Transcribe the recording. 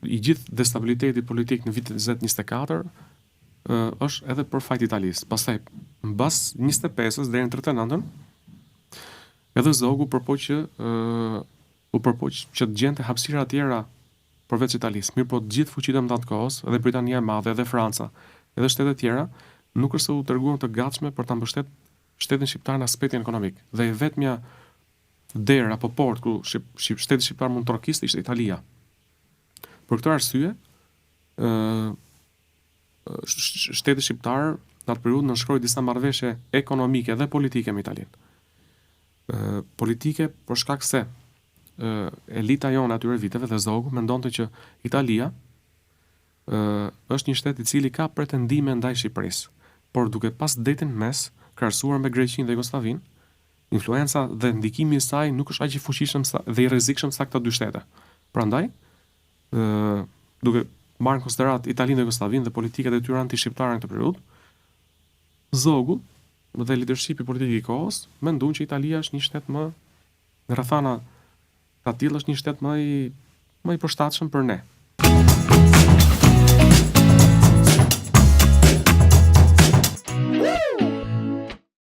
i gjithë destabiliteti politik në vitin 2024 është edhe për fajt Italisë. Pastaj mbas 25-s deri në 39-ën, edhe Zogu u përpoq që të gjente hapësira të tjera përveç Italisë. Mirë po të gjithë fuqitë më të kohës, edhe Britania e Madhe, edhe Franca, edhe shtetet tjera, nuk është se u treguan të gatshme për ta mbështetur shtetin shqiptar në aspektin ekonomik. Dhe vetmja derë apo port ku shteti shqiptar mund të trokiste ishte Italia. Për këtë arsye, shteti shqiptar në atë periudhë nënshkroi disa marrëveshje ekonomike dhe politike me Italinë. Politike për shkak se elita jonë atyre viteve dhe Zogu mendonte që Italia është një shtet i cili ka pretendime ndaj Shqipërisë, por duke pas detin mes krahasuar me Greqinë dhe Jugosllavinë, influenca dhe ndikimi i saj nuk është aq i fuqishëm dhe i rrezikshëm sa këto dy shtete. Prandaj, duke marrë në konsiderat Italinë dhe Jugosllavinë dhe politikat e tyre anti-shqiptare në këtë periudhë, Zogu dhe leadershipi politik i kohës menduan që Italia është një shtet më, në rrethana të tillë është një shtet më i përshtatshëm për ne.